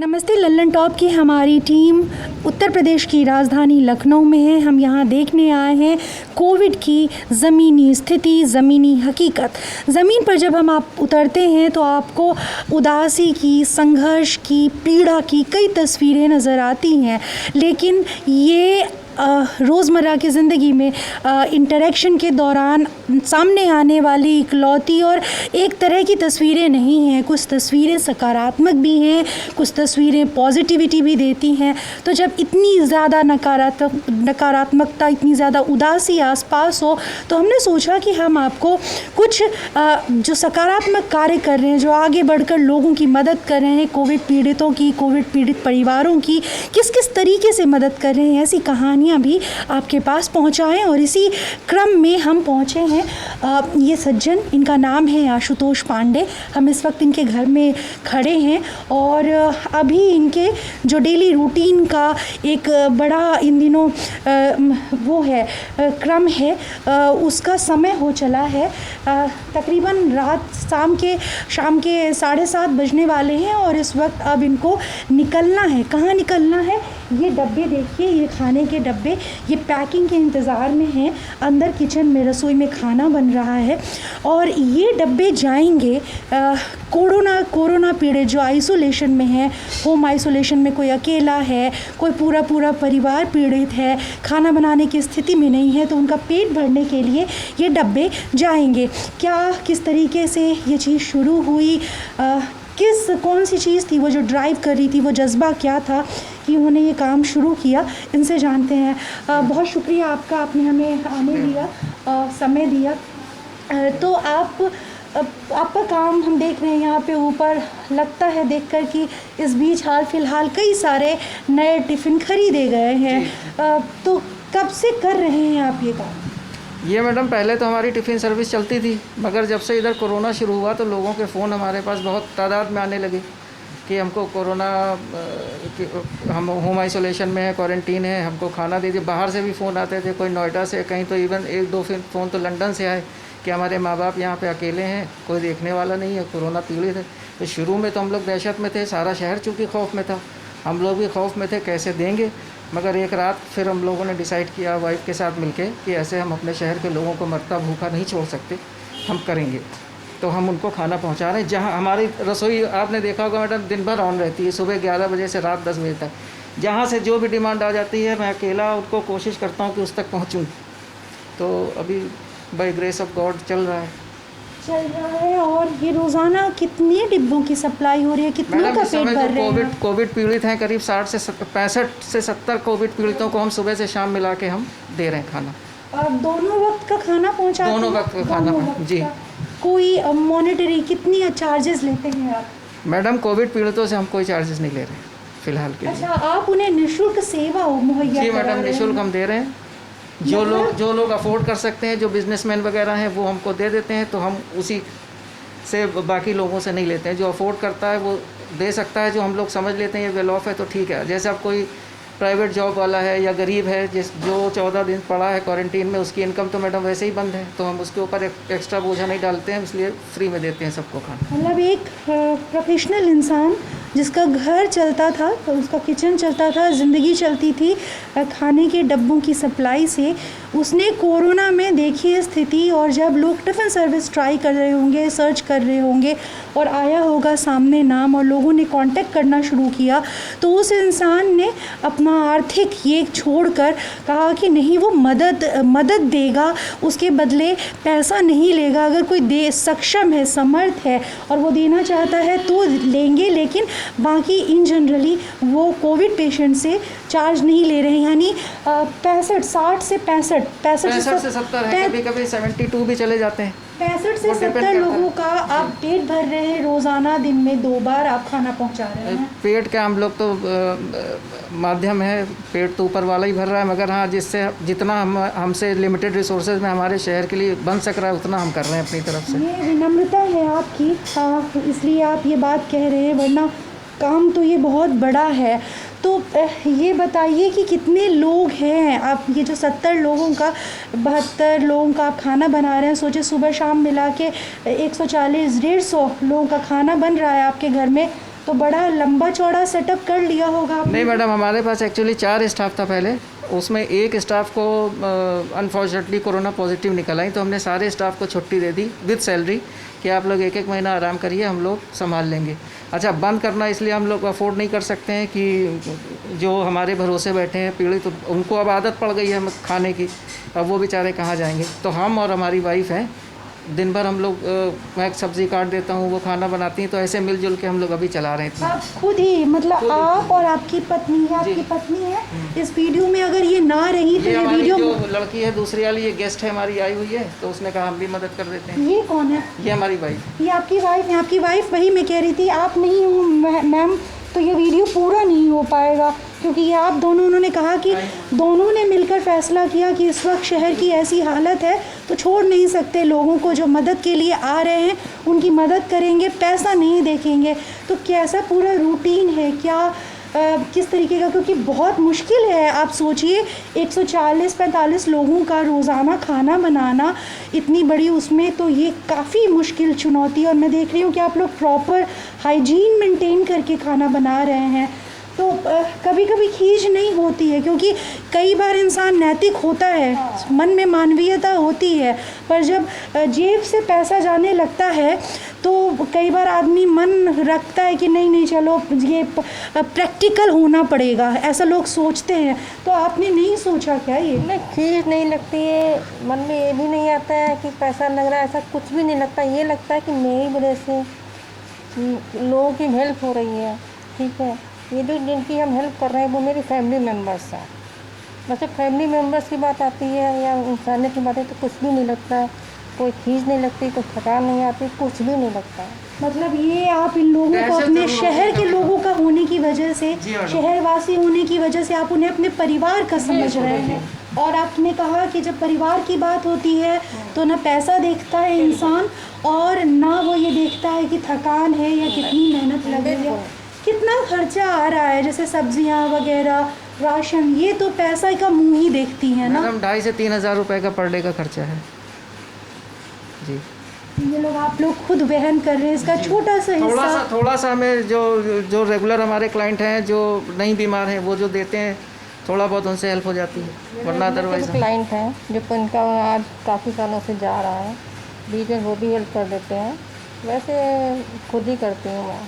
नमस्ते। लल्लन टॉप की हमारी टीम उत्तर प्रदेश की राजधानी लखनऊ में है। हम यहाँ देखने आए हैं कोविड की ज़मीनी स्थिति, ज़मीनी हकीकत। ज़मीन पर जब हम आप उतरते हैं तो आपको उदासी की, संघर्ष की, पीड़ा की कई तस्वीरें नज़र आती हैं, लेकिन ये रोज़मर्रा की ज़िंदगी में इंटरेक्शन के दौरान सामने आने वाली इकलौती और एक तरह की तस्वीरें नहीं हैं। कुछ तस्वीरें सकारात्मक भी हैं, कुछ तस्वीरें पॉजिटिविटी भी देती हैं। तो जब इतनी ज़्यादा नकारात्मकता, इतनी ज़्यादा उदासी आसपास हो, तो हमने सोचा कि हम आपको कुछ जो सकारात्मक कार्य कर रहे हैं, जो आगे बढ़कर लोगों की मदद कर रहे हैं, कोविड पीड़ितों की, कोविड पीड़ित परिवारों की किस किस तरीके से मदद कर रहे हैं, ऐसी कहानियाँ भी आपके पास पहुंचाएं। और इसी क्रम में हम पहुंचे हैं ये सज्जन, इनका नाम है आशुतोष पांडे। हम इस वक्त इनके घर में खड़े हैं और अभी इनके जो डेली रूटीन का एक बड़ा इन दिनों वो है क्रम है, उसका समय हो चला है। तकरीबन शाम के 7:30 बजने वाले हैं और इस वक्त अब इनको निकलना है। कहाँ निकलना है? ये डब्बे देखिए, ये खाने के डब्बे, ये पैकिंग के इंतज़ार में हैं। अंदर किचन में, रसोई में खाना बन रहा है और ये डब्बे जाएंगे कोरोना पीड़ित जो आइसोलेशन में है, होम आइसोलेशन में कोई अकेला है, कोई पूरा परिवार पीड़ित है, खाना बनाने की स्थिति में नहीं है, तो उनका पेट भरने के लिए ये डब्बे जाएंगे। किस तरीके से ये चीज़ शुरू हुई, कौन सी चीज़ थी वो जो ड्राइव कर रही थी, वो जज्बा क्या था कि उन्होंने ये काम शुरू किया, इनसे जानते हैं। बहुत शुक्रिया आपका, आपने हमें आने दिया, समय दिया। तो आपका काम हम देख रहे हैं यहाँ पे ऊपर, लगता है देखकर कि इस बीच हाल फिलहाल कई सारे नए टिफ़िन खरीदे गए हैं। तो कब से कर रहे हैं आप ये काम? ये मैडम पहले तो हमारी टिफ़िन सर्विस चलती थी, मगर जब से इधर कोरोना शुरू हुआ तो लोगों के फ़ोन हमारे पास बहुत तादाद में आने लगे कि हमको कोरोना, हम होम आइसोलेशन में है, क्वारंटीन है, हमको खाना दीजिए। बाहर से भी फ़ोन आते थे, कोई नोएडा से, कहीं तो इवन 1-2 फ़ोन तो लंदन से आए कि हमारे माँ बाप यहाँ पे अकेले हैं, कोई देखने वाला नहीं है, कोरोना पीड़ित है। तो शुरू में तो हम लोग दहशत में थे, सारा शहर चूँकि खौफ में था, हम लोग भी खौफ में थे कैसे देंगे। मगर एक रात फिर हम लोगों ने डिसाइड किया वाइफ के साथ मिलके कि ऐसे हम अपने शहर के लोगों को मरता भूखा नहीं छोड़ सकते, हम करेंगे। तो हम उनको खाना पहुंचा रहे हैं। जहां हमारी रसोई आपने देखा होगा मैडम दिन भर ऑन रहती है, सुबह 11 बजे से रात 10 बजे तक। जहां से जो भी डिमांड आ जाती है, मैं अकेला उनको कोशिश करता हूं कि उस तक पहुंचूं। तो अभी बाय ग्रेस ऑफ गॉड चल रहा है। और ये रोज़ाना कितने डिब्बों की सप्लाई हो रही है, कितनों का पेट भर रहे हैं? कोविड पीड़ित हैं करीब 65 से 70 कोविड पीड़ितों को हम सुबह से शाम मिला के हम दे रहे हैं खाना। और दोनों वक्त का खाना पहुंचाते हैं? दोनों वक्त का खाना जी। कोई मॉनिटरी कितनी चार्जेस लेते हैं आप? मैडम कोविड पीड़ितों से हम कोई चार्जेस नहीं ले रहे हैं फिलहाल के लिए। अच्छा, आप उन्हें निःशुल्क सेवा मुहैया? जी मैडम, निःशुल्क हम दे रहे हैं। जो लोग अफोर्ड कर सकते हैं, जो बिजनेसमैन वगैरह हैं, वो हमको दे देते हैं, तो हम उसी से बाकी लोगों से नहीं लेते हैं। जो अफोर्ड करता है वो दे सकता है, जो हम लोग समझ लेते हैं ये वेल ऑफ है तो ठीक है। जैसे अब कोई प्राइवेट जॉब वाला है या गरीब है जो 14 दिन पड़ा है क्वारंटीन में, उसकी इनकम तो मैडम वैसे ही बंद है, तो हम उसके ऊपर एक्स्ट्रा बोझा नहीं डालते हैं, इसलिए फ्री में देते हैं सबको खाना। मतलब एक प्रोफेशनल इंसान जिसका घर चलता था, उसका किचन चलता था, ज़िंदगी चलती थी खाने के डब्बों की सप्लाई से, उसने कोरोना में देखी स्थिति, और जब लोग टिफ़िन सर्विस ट्राई कर रहे होंगे, सर्च कर रहे होंगे और आया होगा सामने नाम और लोगों ने कांटेक्ट करना शुरू किया, तो उस इंसान ने अपना आर्थिक ये छोड़कर कहा कि नहीं, वो मदद देगा, उसके बदले पैसा नहीं लेगा। अगर कोई सक्षम है, समर्थ है और वो देना चाहता है तो लेंगे, लेकिन बाकी इन जनरली वो कोविड पेशेंट से चार्ज नहीं ले रहे हैं। यानी 60 से 65 से 70 है, कभी 72 भी चले जाते हैं। 65 से 70 लोगों का आप पेट भर रहे हैं रोज़ाना, दिन में 2 बार आप खाना पहुंचा रहे हैं। पेट क्या, हम लोग तो माध्यम है, पेट तो ऊपर वाला ही भर रहा है, मगर हाँ जितना हमसे लिमिटेड रिसोर्सेज में हमारे शहर के लिए बन सक रहा है उतना हम कर रहे हैं अपनी तरफ से। ये विनम्रता है आपकी, इसलिए आप ये बात कह रहे हैं, वरना काम तो ये बहुत बड़ा है। तो ये बताइए कि कितने लोग हैं आप, ये जो 70 लोगों का, 72 लोगों का आप खाना बना रहे हैं, सोचिए सुबह शाम मिला के 140-150 लोगों का खाना बन रहा है आपके घर में, तो बड़ा लंबा चौड़ा सेटअप कर लिया होगा आपने। नहीं मैडम, हमारे पास एक्चुअली 4 स्टाफ था पहले, उसमें एक स्टाफ को अनफॉर्चुनेटली कोरोना पॉजिटिव निकल आई, तो हमने सारे स्टाफ को छुट्टी दे दी विद सैलरी कि आप लोग 1-1 महीना आराम करिए, हम लोग संभाल लेंगे। अच्छा, बंद करना इसलिए हम लोग अफोर्ड नहीं कर सकते हैं कि जो हमारे भरोसे बैठे हैं पीड़ित, तो उनको अब आदत पड़ गई है खाने की, अब वो बेचारे कहाँ जाएंगे। तो हम और हमारी वाइफ हैं, दिन भर हम लोग मैं सब्ज़ी काट देता हूँ, वो खाना बनाती हैं, तो ऐसे मिलजुल के हम लोग अभी चला रहे थे। आप खुद ही मतलब आप और आपकी पत्नी है, आपकी पत्नी है इस वीडियो में, अगर ये ना रही तो ये हमारी वीडियो जो लड़की है दूसरी वाली, ये गेस्ट है हमारी आई हुई है, तो उसने कहा हम भी मदद कर देते हैं। ये कौन है? ये हमारी वाइफ। ये आपकी वाइफ है? आपकी वाइफ, वही मैं कह रही थी, आप नहीं हो मैम, तो ये वीडियो पूरा नहीं हो पाएगा, क्योंकि ये आप दोनों, उन्होंने कहा कि दोनों ने मिलकर फैसला किया कि इस वक्त शहर की ऐसी हालत है तो छोड़ नहीं सकते लोगों को, जो मदद के लिए आ रहे हैं उनकी मदद करेंगे, पैसा नहीं देखेंगे। तो कैसा पूरा रूटीन है, क्या किस तरीके का, क्योंकि बहुत मुश्किल है। आप सोचिए 140-45 लोगों का रोज़ाना खाना बनाना इतनी बड़ी उसमें, तो ये काफ़ी मुश्किल चुनौती। और मैं देख रही हूँ कि आप लोग प्रॉपर हाइजीन मेंटेन करके खाना बना रहे हैं, तो कभी कभी खींच नहीं होती है, क्योंकि कई बार इंसान नैतिक होता है, मन में मानवीयता होती है, पर जब जेब से पैसा जाने लगता है तो कई बार आदमी मन रखता है कि नहीं नहीं चलो ये प्रैक्टिकल होना पड़ेगा, ऐसा लोग सोचते हैं। तो आपने नहीं सोचा क्या ये? नहीं, खींच नहीं लगती है, मन में ये भी नहीं आता है कि पैसा लग रहा है, ऐसा कुछ भी नहीं लगता। ये लगता है कि मेरी वजह से लोगों की हेल्प हो रही है। ठीक है, ये जो जिनकी हम हेल्प कर रहे हैं वो मेरी फैमिली मेम्बर्स हैं। बस जब फैमिली मेम्बर्स की बात आती है या इंसानियत की बात है तो कुछ भी नहीं लगता, कोई खींच नहीं लगती, कोई थकान नहीं आती, कुछ भी नहीं लगता। मतलब ये आप इन लोगों को अपने शहर के लोगों का होने की वजह से, शहरवासी होने की वजह से आप उन्हें अपने परिवार का समझ रहे हैं। और आपने कहा कि जब परिवार की बात होती है तो ना पैसा देखता है इंसान, और ना वो ये देखता है कि थकान है या कितनी मेहनत लग रही है, कितना खर्चा आ रहा है, जैसे सब्जियां वगैरह, राशन, ये तो पैसा का मुंह ही देखती है ना। मैडम 2,500 से 3,000 रुपये का पर डे का खर्चा है जी। ये लोग आप लोग खुद वहन कर रहे हैं इसका छोटा सा हिस्सा। थोड़ा सा हमें जो रेगुलर हमारे क्लाइंट हैं जो नहीं बीमार हैं वो जो देते हैं, थोड़ा बहुत उनसे हेल्प हो जाती है, वरना अदरवाइज क्लाइंट हैं जो उनका आज काफ़ी सालों से जा रहा है, बीच में वो भी हेल्प कर देते हैं, वैसे खुद ही करती हूँ मैं।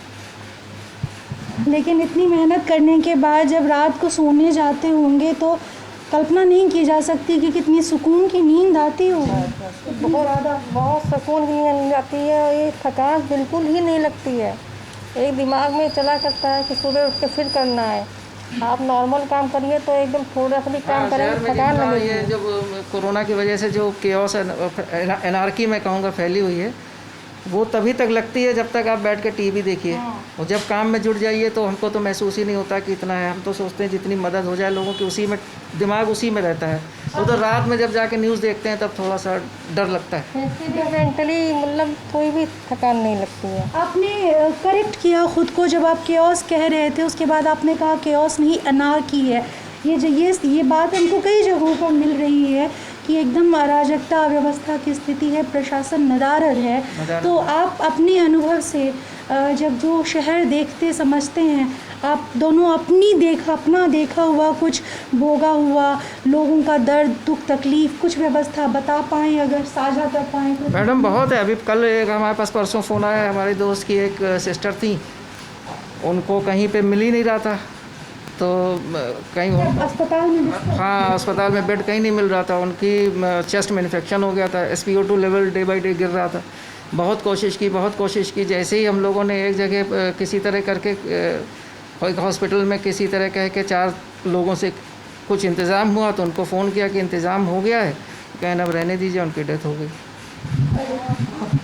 लेकिन इतनी मेहनत करने के बाद जब रात को सोने जाते होंगे तो कल्पना नहीं की जा सकती कि कितनी सुकून की नींद आती हो। बहुत सुकून की नींद आती है, और ये थकान बिल्कुल ही नहीं लगती है। एक दिमाग में चला करता है कि सुबह उठ के फिर करना है। आप नॉर्मल काम करिए तो एकदम थोड़ा सा भी काम करेंगे थकान लगेगी। ये जब कोरोना की वजह से जो केओस एनार्की मैं कहूँगा फैली हुई है, वो तभी तक लगती है जब तक आप बैठ के टीवी देखिए, और जब काम में जुट जाइए तो हमको तो महसूस ही नहीं होता कि इतना है। हम तो सोचते हैं जितनी मदद हो जाए लोगों की, उसी में दिमाग उसी में रहता है। उधर रात में जब जाके न्यूज़ देखते हैं तब थोड़ा सा डर लगता है। मेंटली मतलब कोई भी थकान नहीं लगती है। आपने करेक्ट किया खुद को, जब आप केओस कह रहे थे उसके बाद आपने कहा केओस नहीं अनार्की है। ये बात हमको कई जगहों पर मिल रही है कि एकदम अराजकता अव्यवस्था की स्थिति है, प्रशासन नदारद है। तो आप अपने अनुभव से जब जो शहर देखते समझते हैं, आप दोनों अपना देखा हुआ, कुछ भोगा हुआ लोगों का दर्द दुख तकलीफ, कुछ व्यवस्था बता पाएँ, अगर साझा कर पाएँ तो। मैडम बहुत है। अभी कल एक हमारे पास परसों फ़ोन आया, हमारे दोस्त की एक सिस्टर थी, उनको कहीं पे मिल ही नहीं रहा था, तो कहीं अस्पताल में, हाँ अस्पताल में बेड कहीं नहीं मिल रहा था, उनकी चेस्ट में इन्फेक्शन हो गया था, SpO2 level day by day गिर रहा था। बहुत कोशिश की, जैसे ही हम लोगों ने एक जगह किसी तरह करके एक हॉस्पिटल में किसी तरह कह के 4 लोगों से कुछ इंतज़ाम हुआ, तो उनको फ़ोन किया कि इंतज़ाम हो गया है, कहना अब रहने दीजिए, उनकी डेथ हो गई।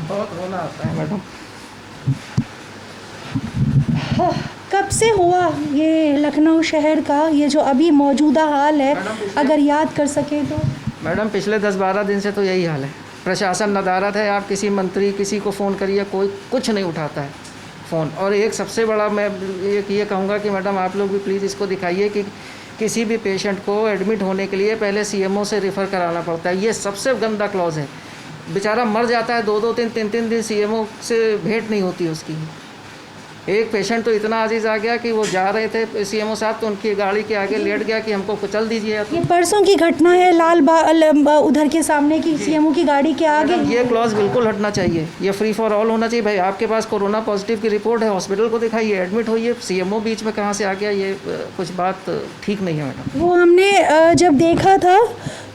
बहुत रोना आता है मैडम। कब से हुआ ये लखनऊ शहर का ये जो अभी मौजूदा हाल है, अगर याद कर सके तो? मैडम पिछले 10-12 दिन से तो यही हाल है। प्रशासन नदारद है, आप किसी मंत्री किसी को फ़ोन करिए, कोई कुछ नहीं उठाता है फ़ोन। और एक सबसे बड़ा मैं ये कहूँगा कि मैडम आप लोग भी प्लीज़ इसको दिखाइए कि किसी भी पेशेंट को एडमिट होने के लिए पहले CMO से रेफ़र कराना पड़ता है। ये सबसे गंदा क्लॉज है। बेचारा मर जाता है, 2-2, 3-3 दिन CMO से भेंट नहीं होती उसकी। एक पेशेंट तो इतना अजीज आ गया कि वो जा रहे थे सीएमओ साहब, तो उनकी गाड़ी के आगे लेट गया कि हमको कुचल दीजिए। ये परसों की घटना है, उधर के सामने की सीएमओ की गाड़ी के आगे। ये क्लॉज बिल्कुल हटना चाहिए, ये फ्री फॉर ऑल होना चाहिए। भाई आपके पास कोरोना पॉजिटिव की रिपोर्ट है, हॉस्पिटल को दिखाइए, एडमिट होइए। सीएमओ बीच में कहाँ से आ गया, ये कुछ बात ठीक नहीं है मैडम। वो हमने जब देखा था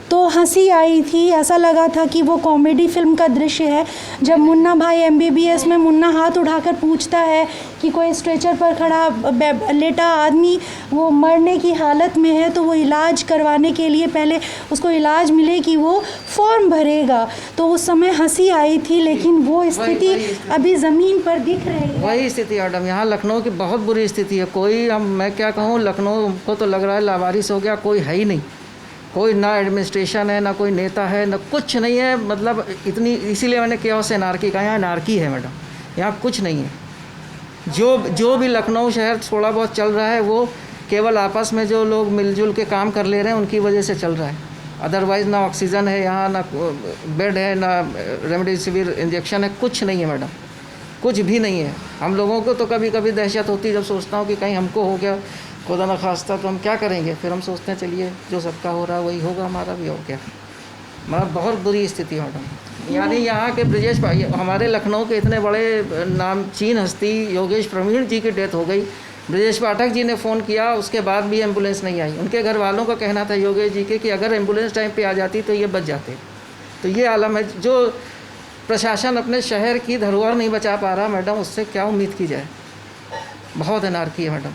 तो हंसी आई थी, ऐसा लगा था कि वो कॉमेडी फिल्म का दृश्य है। जब मुन्ना भाई MBBS में मुन्ना हाथ उठाकर पूछता है कि कोई स्ट्रेचर पर खड़ा लेटा आदमी वो मरने की हालत में है, तो वो इलाज करवाने के लिए पहले उसको इलाज मिले कि वो फॉर्म भरेगा, तो उस समय हंसी आई थी। लेकिन वो स्थिति अभी ज़मीन पर दिख रही है। वही स्थिति मैडम, यहाँ लखनऊ की बहुत बुरी स्थिति है। कोई मैं क्या कहूँ, लखनऊ को तो लग रहा है लावारिस हो गया, कोई है ही नहीं। कोई ना एडमिनिस्ट्रेशन है, ना कोई नेता है, ना कुछ नहीं है। मतलब इतनी, इसीलिए मैंने केओस एनार्की कहा, यहाँ एनार्की है मैडम, यहाँ कुछ नहीं है। जो भी लखनऊ शहर थोड़ा बहुत चल रहा है वो केवल आपस में जो लोग मिलजुल के काम कर ले रहे हैं उनकी वजह से चल रहा है। अदरवाइज़ ना ऑक्सीजन है यहाँ, ना बेड है, ना रेमडेसिविर इंजेक्शन है, कुछ नहीं है मैडम, कुछ भी नहीं है। हम लोगों को तो कभी कभी दहशत होती है जब सोचता हूँ कि कहीं हमको हो गया खुदा न खास्ता तो हम क्या करेंगे। फिर हम सोचते हैं चलिए जो सबका हो रहा है वही होगा, हमारा भी हो क्या। मतलब बहुत बुरी स्थिति है मैडम। यानी यहाँ के ब्रजेश भाई, हमारे लखनऊ के इतने बड़े नामचीन हस्ती योगेश प्रवीण जी की डेथ हो गई। ब्रजेश पाठक जी ने फ़ोन किया, उसके बाद भी एम्बुलेंस नहीं आई। उनके घर वालों का कहना था योगेश जी के कि अगर एम्बुलेंस टाइम पे आ जाती तो ये बच जाते। तो ये आलम है। जो प्रशासन अपने शहर की धरोहर नहीं बचा पा रहा मैडम, उससे क्या उम्मीद की जाए। बहुत अनारकी है मैडम,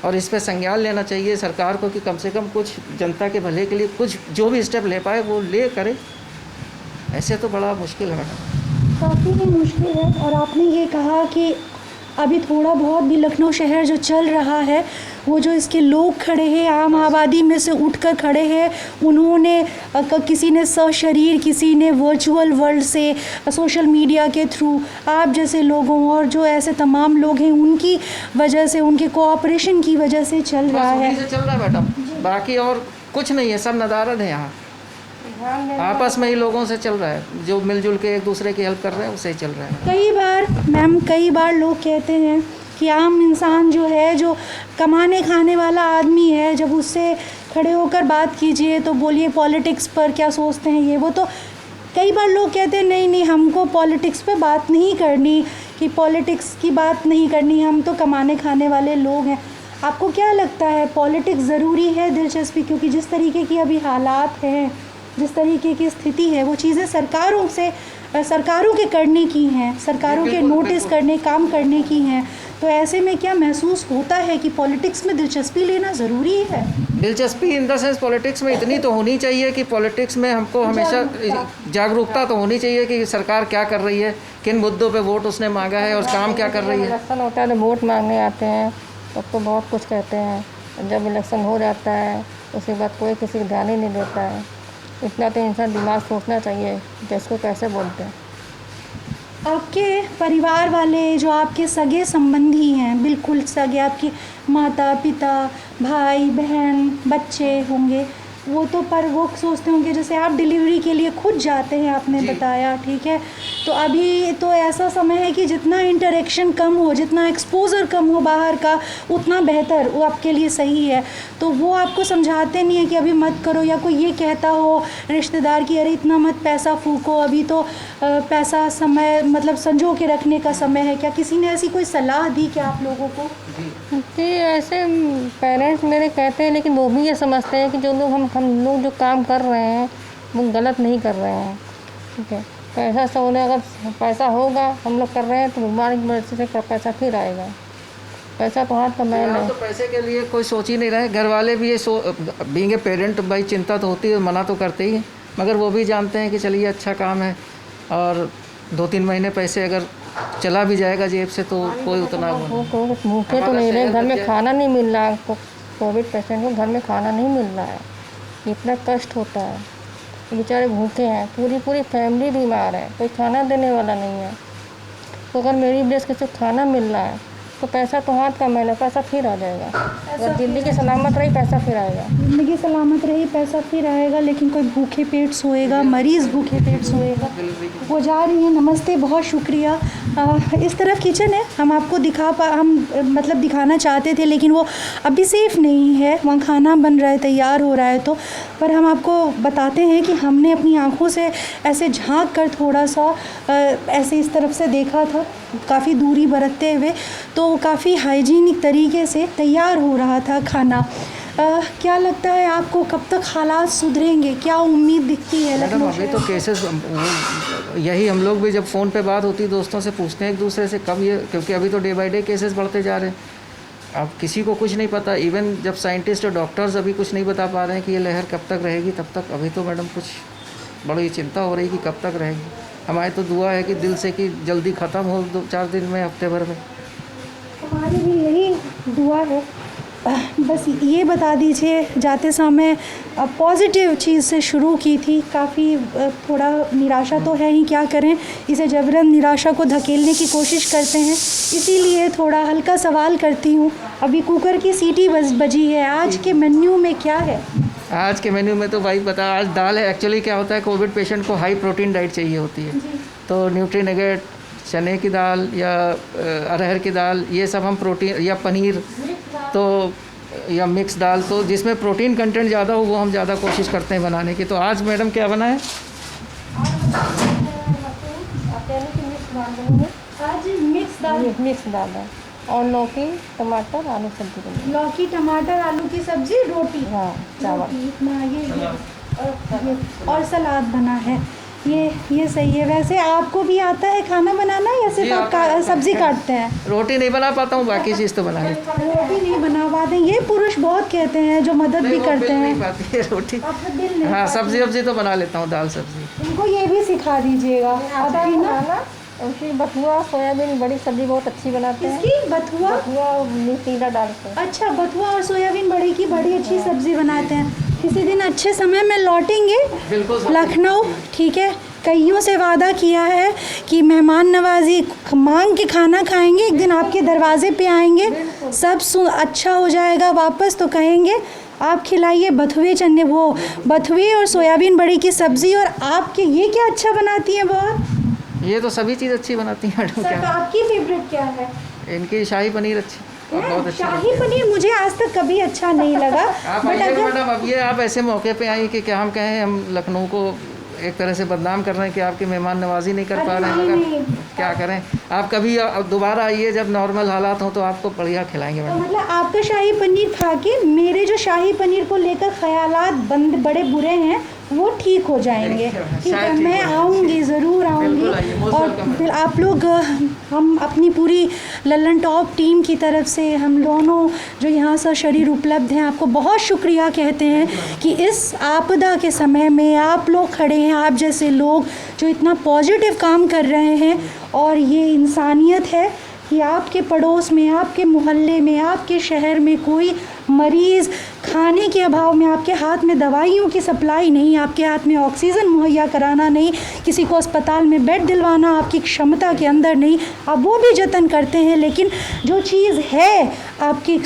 और इस पर संज्ञान लेना चाहिए सरकार को कि कम से कम कुछ जनता के भले के लिए कुछ जो भी स्टेप ले पाए वो ले करे। ऐसे तो बड़ा मुश्किल है मैडम, काफ़ी ही मुश्किल है। और आपने ये कहा कि अभी थोड़ा बहुत भी लखनऊ शहर जो चल रहा है, वो जो इसके लोग खड़े हैं, आम आबादी में से उठकर खड़े हैं, उन्होंने किसी ने सशरीर, किसी ने वर्चुअल वर्ल्ड से, सोशल मीडिया के थ्रू, आप जैसे लोगों और जो ऐसे तमाम लोग हैं उनकी वजह से, उनके कोऑपरेशन की वजह से चल रहा है। से चल रहा है मैडम, बाकी और कुछ नहीं है। सब नदारद है यहाँ, आपस में ही लोगों से चल रहा है। जो मिलजुल के एक दूसरे की हेल्प कर रहे हैं उससे ही चल रहा है। कई बार लोग कहते हैं कि आम इंसान जो है, जो कमाने खाने वाला आदमी है, जब उससे खड़े होकर बात कीजिए तो बोलिए पॉलिटिक्स पर क्या सोचते हैं ये वो। तो कई बार लोग कहते हैं नहीं हमको पॉलिटिक्स पे बात नहीं करनी, कि पॉलिटिक्स की बात नहीं करनी, हम तो कमाने खाने वाले लोग हैं। आपको क्या लगता है, पॉलिटिक्स ज़रूरी है, दिलचस्पी? क्योंकि जिस तरीके की अभी हालात हैं, जिस तरीके की स्थिति है, वो चीज़ें सरकारों के करने की हैं, सरकारों के नोटिस करने, काम करने की हैं। तो ऐसे में क्या महसूस होता है कि पॉलिटिक्स में दिलचस्पी लेना ज़रूरी है? दिलचस्पी इन द सेंस पॉलिटिक्स में इतनी तो होनी चाहिए कि पॉलिटिक्स में हमको हमेशा जागरूकता तो होनी चाहिए कि सरकार क्या कर रही है, किन मुद्दों पे वोट उसने मांगा है और काम क्या कर रही है। इलेक्शन होता है तो वोट मांगने आते हैं, तब तो बहुत कुछ कहते हैं। जब इलेक्शन हो जाता है उसके बाद कोई किसी को ध्यान ही नहीं देता है। इतना तो इंसान दिमाग सोचना चाहिए कि इसको कैसे बोलते हैं। आपके परिवार वाले जो आपके सगे संबंधी हैं, बिल्कुल सगे, आपके माता पिता, भाई बहन, बच्चे होंगे, वो सोचते होंगे, जैसे आप डिलीवरी के लिए खुद जाते हैं, आपने बताया, ठीक है। तो अभी तो ऐसा समय है कि जितना इंटरेक्शन कम हो, जितना एक्सपोज़र कम हो बाहर का, उतना बेहतर, वो आपके लिए सही है। तो वो आपको समझाते नहीं है कि अभी मत करो, या कोई ये कहता हो रिश्तेदार की अरे इतना मत पैसा फूको, अभी तो पैसा समय मतलब संजो के रखने का समय है। क्या किसी ने ऐसी कोई सलाह दी क्या आप लोगों को? जी ऐसे पेरेंट्स मेरे कहते हैं, लेकिन वो भी ये समझते हैं कि जो लोग हम लोग जो काम कर रहे हैं वो गलत नहीं कर रहे हैं, ठीक है। पैसा से होने, अगर पैसा होगा हम लोग कर रहे हैं तो हमारी मर्जी से पैसा फिर आएगा। पैसा तो हाथ का मैल है। तो पैसे के लिए कोई सोच ही नहीं रहे। घर वाले भी ये बीइंग ए पेरेंट भाई चिंता तो होती है, मना तो करते ही हैं, मगर वो भी जानते हैं कि चलिए अच्छा काम है और 2-3 महीने पैसे अगर चला भी जाएगा जेब से तो कोई उतना भूखे तो नहीं रहे, घर में खाना नहीं मिल रहा है। कोविड पेशेंट को घर में खाना नहीं मिल रहा है, इतना कष्ट होता है, बेचारे भूखे हैं, पूरी फैमिली बीमार है, कोई खाना देने वाला नहीं है। तो अगर मेरी वजह से किसी को खाना मिल रहा है तो पैसा तो हाथ का मैल है, पैसा फिर आ जाएगा। अगर ज़िंदगी सलामत रही पैसा फिर आएगा। ज़िंदगी सलामत रही पैसा फिर आएगा, लेकिन कोई भूखे पेट सोएगा, मरीज़ भूखे पेट सोएगा। वो जा रही हैं, नमस्ते, बहुत शुक्रिया। इस तरफ किचन है, हम आपको मतलब दिखाना चाहते थे, लेकिन वो अभी सेफ़ नहीं है, वहाँ खाना बन रहा है, तैयार हो रहा है। तो पर हम आपको बताते हैं कि हमने अपनी आँखों से ऐसे झांक कर थोड़ा सा ऐसे इस तरफ से देखा था, काफ़ी दूरी बरतते हुए, तो काफ़ी हाइजीनिक तरीके से तैयार हो रहा था खाना। क्या लगता है आपको, कब तक हालात सुधरेंगे, क्या उम्मीद दिखती है? मैडम अभी तो केसेस, यही हम लोग भी जब फ़ोन पे बात होती दोस्तों से पूछते हैं एक दूसरे से कब ये, क्योंकि अभी तो डे बाय डे केसेस बढ़ते जा रहे हैं। अब किसी को कुछ नहीं पता, इवन जब साइंटिस्ट और डॉक्टर्स अभी कुछ नहीं बता पा रहे हैं कि ये लहर कब तक रहेगी, तब तक अभी तो मैडम कुछ बड़ी चिंता हो रही कि कब तक रहेगी। हमारी तो दुआ है कि दिल से कि जल्दी ख़त्म हो, 2-4 दिन में, हफ्ते भर में। हमारी भी यही दुआ है। बस ये बता दीजिए, जाते समय पॉजिटिव चीज़ से शुरू की थी, काफ़ी थोड़ा निराशा तो है ही, क्या करें, इसे जबरन निराशा को धकेलने की कोशिश करते हैं, इसीलिए थोड़ा हल्का सवाल करती हूँ। अभी कुकर की सीटी बजी है, आज के मेन्यू में क्या है? आज के मेन्यू में तो भाई पता, आज दाल है। एक्चुअली क्या होता है, कोविड पेशेंट को हाई प्रोटीन डाइट चाहिए होती है, तो न्यूट्रीनेगेट, चने की दाल या अरहर की दाल, ये सब हम प्रोटीन, या पनीर तो, या मिक्स दाल, तो जिसमें प्रोटीन कंटेंट ज़्यादा हो वो हम ज़्यादा कोशिश करते हैं बनाने की। तो आज मैडम क्या बना है? आज मिक्स दाल है और लौकी टमाटर आलू सब्जी बनी। लौकी टमाटर आलू की सब्जी, रोटी, हाँ, चावल, और सलाद बना है। ये सही है। वैसे आपको भी आता है खाना बनाना या सिर्फ आप सब्जी काटते हैं? रोटी नहीं बना पाता हूँ, बाकी चीज़ तो बना लेता हूँ। रोटी नहीं बना पाते, ये पुरुष बहुत कहते हैं जो मदद भी करते हैं। नहीं पाती है रोटी। आपका दिल नहीं हाँ, पाता। सब्जी तो बना लेता हूँ, दाल सब्जी। इनको ये भी सिखा दीजिएगा। अभी ना उसकी बथुआ सोयाबीन बड़ी सब्जी बहुत अच्छी बनाते हैं। इसकी बथुआ नीतीला डालते हैं। अच्छा, बथुआ और सोयाबीन बड़ी की बड़ी अच्छी सब्जी बनाते हैं। किसी दिन अच्छे समय में लौटेंगे लखनऊ, ठीक है? कईयों से वादा किया है कि मेहमान नवाजी मांग के खाना खाएंगे, एक दिन आपके दरवाजे पे आएंगे, सब अच्छा हो जाएगा, वापस तो कहेंगे आप खिलाइए बथुए और सोयाबीन बड़ी की सब्ज़ी। और आपके ये क्या अच्छा बनाती हैं बहुत? ये तो सभी चीज़ अच्छी बनाती हैं मैडम। सर, क्या आपकी फेवरेट क्या है? इनकी शाही पनीर अच्छी, बहुत अच्छी। शाही पनीर मुझे आज तक कभी अच्छा नहीं लगा। आप बट आइए अगर मैडम, अब ये आप ऐसे मौके पे आई कि क्या हम कहें, हम लखनऊ को एक तरह से बदनाम कर रहे हैं कि आपकी मेहमान नवाजी नहीं कर पा रहे हैं, मगर क्या करें। आप कभी दोबारा आइए, जब नॉर्मल हालात हों तो आपको बढ़िया खिलाएंगे तो मैडम। मतलब आपका शाही पनीर खा के मेरे जो शाही पनीर को लेकर ख्यालात बड़े बुरे हैं वो ठीक हो जाएंगे। ठीक है, मैं आऊँगी, ज़रूर आऊँगी। और फिर आप लोग, हम अपनी पूरी लल्लन टॉप टीम की तरफ से, हम दोनों जो यहाँ से शरीर उपलब्ध हैं, आपको बहुत शुक्रिया कहते हैं कि इस आपदा के समय में आप लोग खड़े हैं, आप जैसे लोग जो इतना पॉजिटिव काम कर रहे हैं। और ये इंसानियत है कि आपके पड़ोस में, आपके मोहल्ले में, आपके शहर में कोई मरीज़ खाने के अभाव में, आपके हाथ में दवाइयों की सप्लाई नहीं, आपके हाथ में ऑक्सीजन मुहैया कराना नहीं, किसी को अस्पताल में बेड दिलवाना आपकी क्षमता के अंदर नहीं, आप वो भी जतन करते हैं। लेकिन जो चीज़ है आपके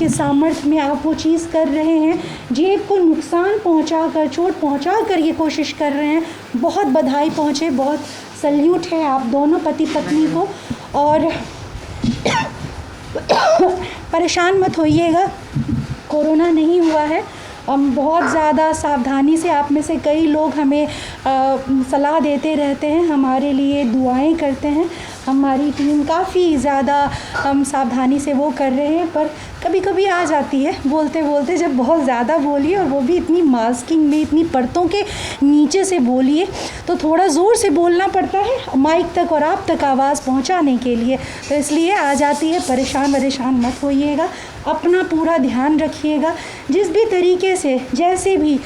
सामर्थ्य में, आप वो चीज़ कर रहे हैं। जेब को नुकसान पहुंचा कर, चोट पहुंचा कर ये कोशिश कर रहे हैं। बहुत बधाई पहुँचे, बहुत सल्यूट है आप दोनों पति पत्नी को। और परेशान मत होइएगा, कोरोना नहीं हुआ है। हम बहुत ज़्यादा सावधानी से, आप में से कई लोग हमें सलाह देते रहते हैं, हमारे लिए दुआएं करते हैं। हमारी टीम काफ़ी ज़्यादा हम सावधानी से वो कर रहे हैं, पर कभी कभी आ जाती है बोलते बोलते, जब बहुत ज़्यादा बोलिए और वो भी इतनी मास्किंग में, इतनी परतों के नीचे से बोलिए, तो थोड़ा ज़ोर से बोलना पड़ता है माइक तक और आप तक आवाज़ पहुंचाने के लिए, तो इसलिए आ जाती है। परेशान मत होइएगा, अपना पूरा ध्यान रखिएगा। जिस भी तरीके से, जैसे भी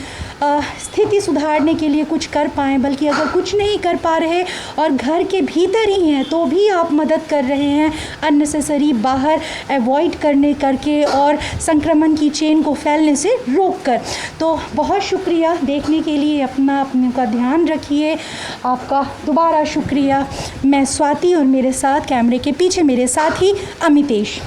स्थिति सुधारने के लिए कुछ कर पाएँ, बल्कि अगर कुछ नहीं कर पा रहे और घर के भीतर ही हैं तो भी आप मदद कर रहे हैं अननेसेसरी बाहर अवॉइड करके और संक्रमण की चेन को फैलने से रोक कर। तो बहुत शुक्रिया देखने के लिए, अपने का ध्यान रखिए। आपका दोबारा शुक्रिया। मैं स्वाति और मेरे साथ कैमरे के पीछे मेरे साथी अमितेश।